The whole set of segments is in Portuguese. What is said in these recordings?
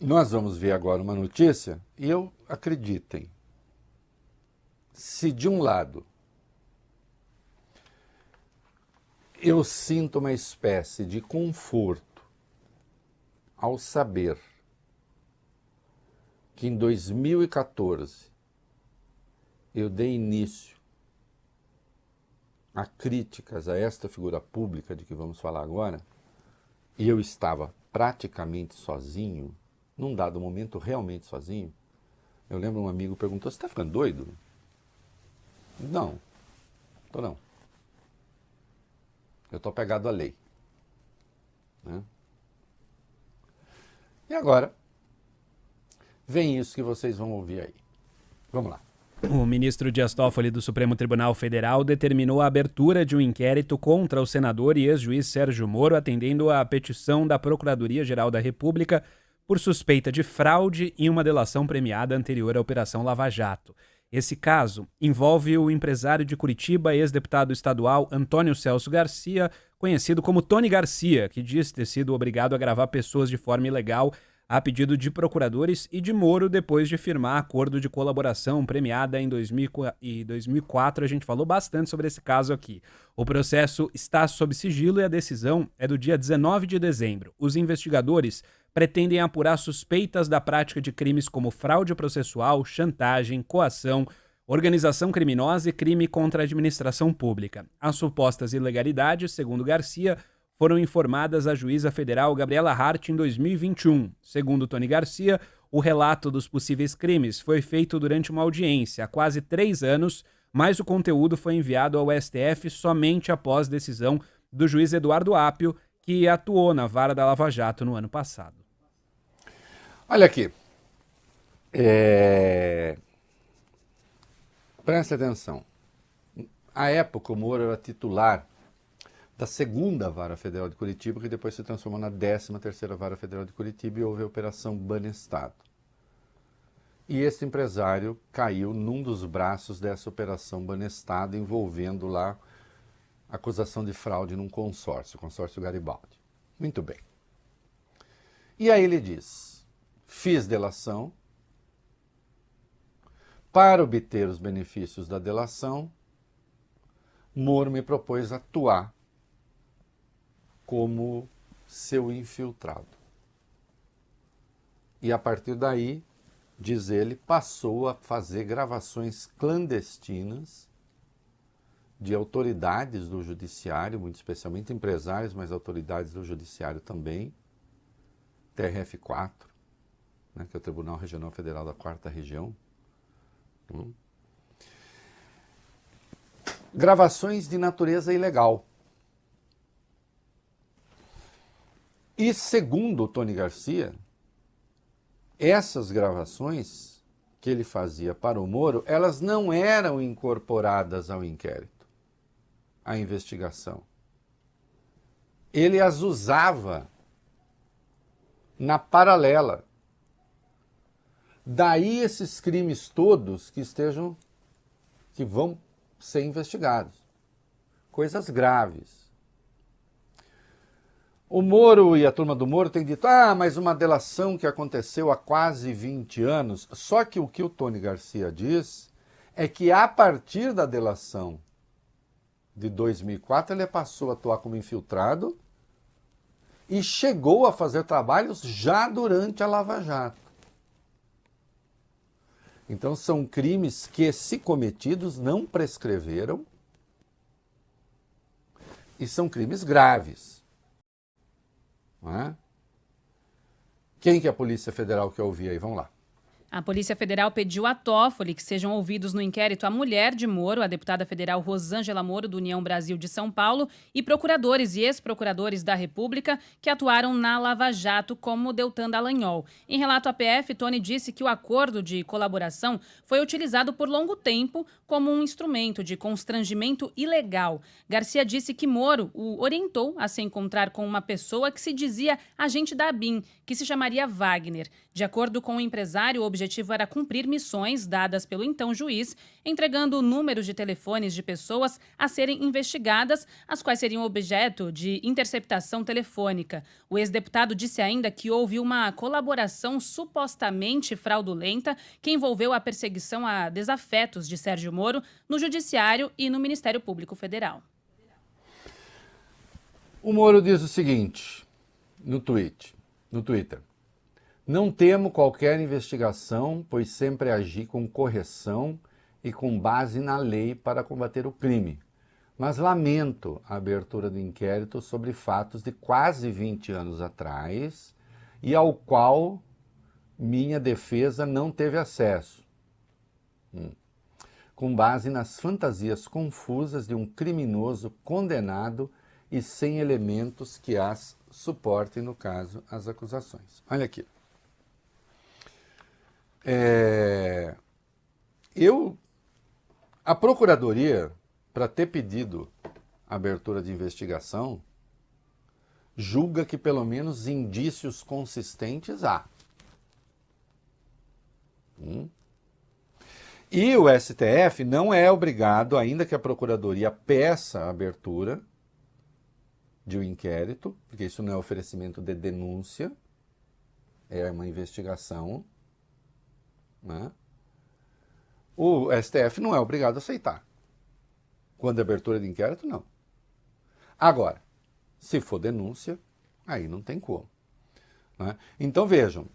Nós vamos ver agora uma notícia e acreditem, se de um lado eu sinto uma espécie de conforto ao saber que em 2014 eu dei início a críticas a esta figura pública de que vamos falar agora, e eu estava praticamente sozinho, num dado momento realmente sozinho. Eu lembro um amigo perguntou, você está ficando doido? Não, tô não. Eu estou apegado à lei. Né? E agora, vem isso que vocês vão ouvir aí. Vamos lá. O ministro Dias Toffoli do Supremo Tribunal Federal determinou a abertura de um inquérito contra o senador e ex-juiz Sérgio Moro, atendendo à petição da Procuradoria-Geral da República por suspeita de fraude em uma delação premiada anterior à Operação Lava Jato. Esse caso envolve o empresário de Curitiba, ex-deputado estadual Antônio Celso Garcia, conhecido como Tony Garcia, que diz ter sido obrigado a gravar pessoas de forma ilegal a pedido de procuradores e de Moro depois de firmar acordo de colaboração premiada em 2004. A gente falou bastante sobre esse caso aqui. O processo está sob sigilo e a decisão é do dia 19 de dezembro. Os investigadores pretendem apurar suspeitas da prática de crimes como fraude processual, chantagem, coação, organização criminosa e crime contra a administração pública. As supostas ilegalidades, segundo Garcia, foram informadas à juíza federal Gabriela Hart em 2021. Segundo Tony Garcia, o relato dos possíveis crimes foi feito durante uma audiência há quase 3 anos, mas o conteúdo foi enviado ao STF somente após decisão do juiz Eduardo Apio, que atuou na vara da Lava Jato no ano passado. Olha aqui. Presta atenção. À época, o Moro era titular da 2ª Vara Federal de Curitiba, que depois se transformou na 13ª Vara Federal de Curitiba e houve a Operação Banestado. E esse empresário caiu num dos braços dessa Operação Banestado, envolvendo lá acusação de fraude num consórcio, o consórcio Garibaldi. Muito bem. E aí ele diz, fiz delação, para obter os benefícios da delação, Moro me propôs atuar como seu infiltrado. E a partir daí, diz ele, passou a fazer gravações clandestinas de autoridades do judiciário, muito especialmente empresários, mas autoridades do judiciário também, TRF4, né, que é o Tribunal Regional Federal da 4ª Região. Gravações de natureza ilegal. E segundo o Tony Garcia, essas gravações que ele fazia para o Moro, elas não eram incorporadas ao inquérito, à investigação. Ele as usava na paralela. Daí esses crimes todos que vão ser investigados. Coisas graves. O Moro e a turma do Moro têm dito, mas uma delação que aconteceu há quase 20 anos. Só que o Tony Garcia diz é que a partir da delação de 2004, ele passou a atuar como infiltrado e chegou a fazer trabalhos já durante a Lava Jato. Então são crimes que, se cometidos, não prescreveram e são crimes graves. Não é? Quem que a Polícia Federal quer ouvir aí? Vamos lá. A Polícia Federal pediu a Toffoli que sejam ouvidos no inquérito a mulher de Moro, a deputada federal Rosângela Moro, do União Brasil de São Paulo, e procuradores e ex-procuradores da República que atuaram na Lava Jato, como Deltan Dallagnol. Em relato à PF, Tony disse que o acordo de colaboração foi utilizado por longo tempo como um instrumento de constrangimento ilegal. Garcia disse que Moro o orientou a se encontrar com uma pessoa que se dizia agente da ABIN, que se chamaria Wagner. De acordo com o empresário, o objetivo objetivo era cumprir missões dadas pelo então juiz, entregando números de telefones de pessoas a serem investigadas, as quais seriam objeto de interceptação telefônica. O ex-deputado disse ainda que houve uma colaboração supostamente fraudulenta que envolveu a perseguição a desafetos de Sérgio Moro no Judiciário e no Ministério Público Federal. O Moro diz o seguinte no Twitter. Não temo qualquer investigação, pois sempre agi com correção e com base na lei para combater o crime. Mas lamento a abertura do inquérito sobre fatos de quase 20 anos atrás e ao qual minha defesa não teve acesso, com base nas fantasias confusas de um criminoso condenado e sem elementos que as suportem, no caso, as acusações. Olha aqui. A Procuradoria, para ter pedido a abertura de investigação, julga que pelo menos indícios consistentes há. E o STF não é obrigado, ainda que a Procuradoria peça a abertura de um inquérito, porque isso não é oferecimento de denúncia, é uma investigação, né? O STF não é obrigado a aceitar. Quando é abertura de inquérito, não. Agora, se for denúncia, aí não tem como, né? Então vejam,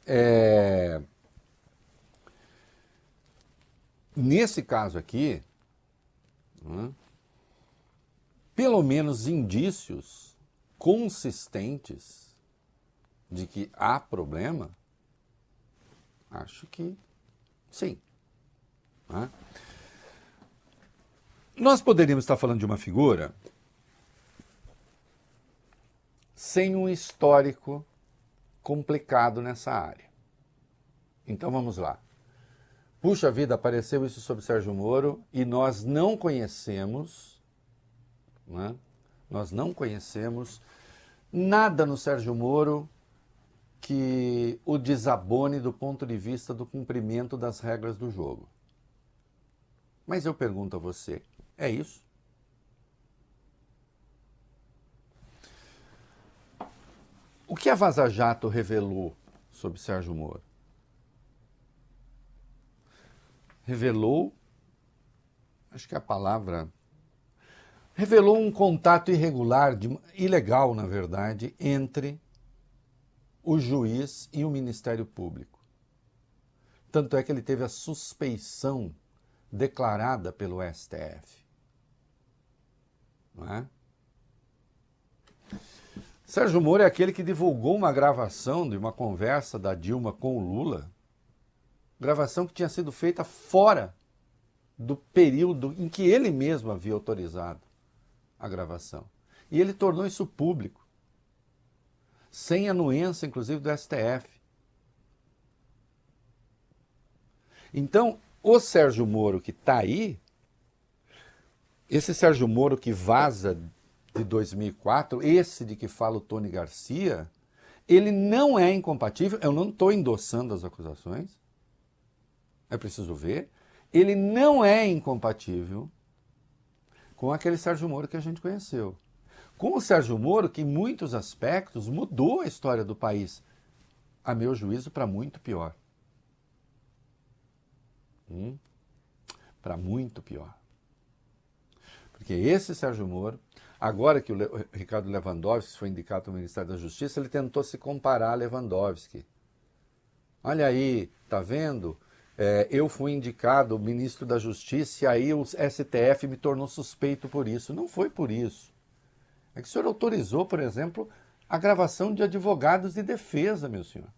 nesse caso aqui, né, pelo menos indícios consistentes de que há problema, acho que sim. Né? Nós poderíamos estar falando de uma figura sem um histórico complicado nessa área. Então vamos lá. Puxa vida, apareceu isso sobre Sérgio Moro e nós não conhecemos, né? Nós não conhecemos nada no Sérgio Moro que o desabone do ponto de vista do cumprimento das regras do jogo. Mas eu pergunto a você, é isso? O que a Vaza Jato revelou sobre Sérgio Moro? Revelou, acho que a palavra... revelou um contato irregular, ilegal, na verdade, entre o juiz e o Ministério Público. Tanto é que ele teve a suspeição declarada pelo STF. Não é? Sérgio Moro é aquele que divulgou uma gravação de uma conversa da Dilma com o Lula, gravação que tinha sido feita fora do período em que ele mesmo havia autorizado a gravação. E ele tornou isso público, sem anuência, inclusive, do STF. Então, o Sérgio Moro que está aí, esse Sérgio Moro que vaza de 2004, esse de que fala o Tony Garcia, ele não é incompatível, eu não estou endossando as acusações, é preciso ver, ele não é incompatível com aquele Sérgio Moro que a gente conheceu. Com o Sérgio Moro, que em muitos aspectos mudou a história do país, a meu juízo, para muito pior. Para muito pior. Porque esse Sérgio Moro, agora que o Ricardo Lewandowski foi indicado para o Ministério da Justiça, ele tentou se comparar a Lewandowski. Olha aí, tá vendo? Eu fui indicado ministro da Justiça e aí o STF me tornou suspeito por isso. Não foi por isso. É que o senhor autorizou, por exemplo, a gravação de advogados de defesa, meu senhor.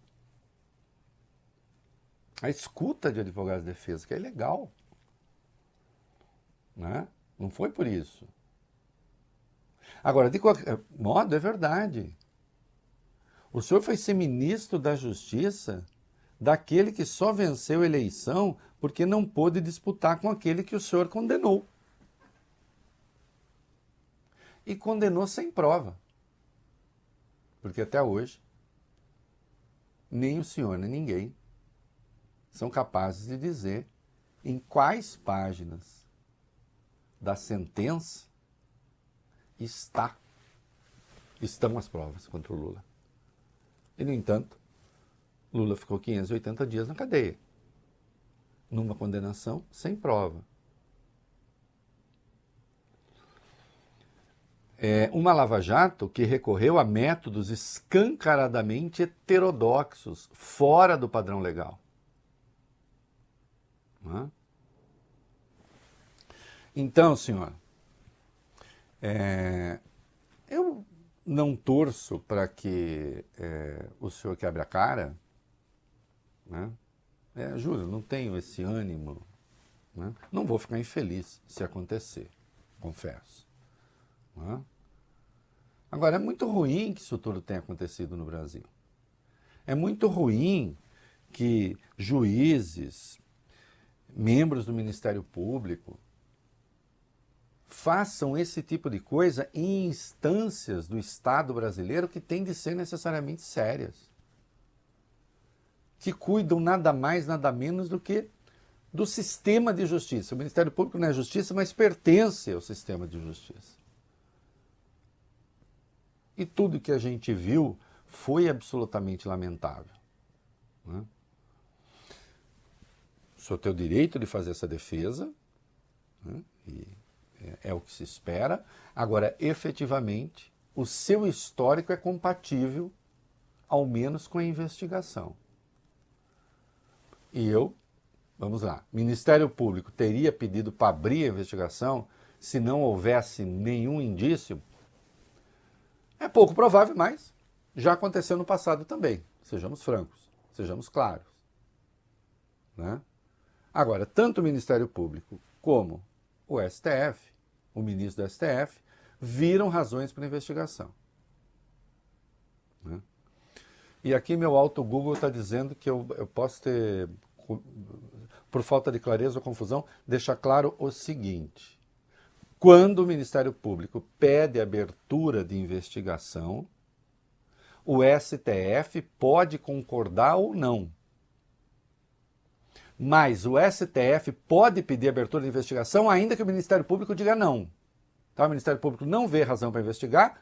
A escuta de advogados de defesa, que é ilegal. Né? Não foi por isso. Agora, de qualquer modo, é verdade. O senhor foi ser ministro da Justiça daquele que só venceu a eleição porque não pôde disputar com aquele que o senhor condenou. E condenou sem prova. Porque até hoje, nem o senhor, nem ninguém são capazes de dizer em quais páginas da sentença estão as provas contra o Lula. E, no entanto, Lula ficou 580 dias na cadeia, numa condenação sem prova. Uma Lava-Jato que recorreu a métodos escancaradamente heterodoxos, fora do padrão legal. Não é? Então, senhor, eu não torço para que o senhor quebre a cara, né? Juro, não tenho esse ânimo, né? Não vou ficar infeliz se acontecer, confesso. Né? Agora, é muito ruim que isso tudo tenha acontecido no Brasil. É muito ruim que juízes, membros do Ministério Público, façam esse tipo de coisa em instâncias do Estado brasileiro que têm de ser necessariamente sérias. Que cuidam nada mais, nada menos do que do sistema de justiça. O Ministério Público não é justiça, mas pertence ao sistema de justiça. E tudo que a gente viu foi absolutamente lamentável. Né? O senhor tem o direito de fazer essa defesa, né? E é o que se espera. Agora, efetivamente, o seu histórico é compatível, ao menos com a investigação. E vamos lá, Ministério Público teria pedido para abrir a investigação se não houvesse nenhum indício? É pouco provável, mas já aconteceu no passado também. Sejamos francos, sejamos claros. Né? Agora, tanto o Ministério Público como o STF, o ministro do STF, viram razões para a investigação. Né? E aqui meu auto-Google está dizendo que eu posso ter, por falta de clareza ou confusão, deixar claro o seguinte. Quando o Ministério Público pede abertura de investigação, o STF pode concordar ou não. Mas o STF pode pedir abertura de investigação ainda que o Ministério Público diga não. Tá? O Ministério Público não vê razão para investigar,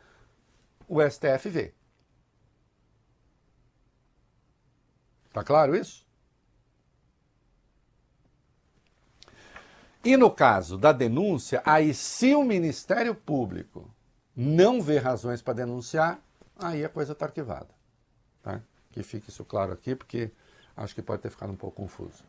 o STF vê. Tá claro isso? E no caso da denúncia, aí se o Ministério Público não vê razões para denunciar, aí a coisa está arquivada. Tá? Que fique isso claro aqui, porque acho que pode ter ficado um pouco confuso.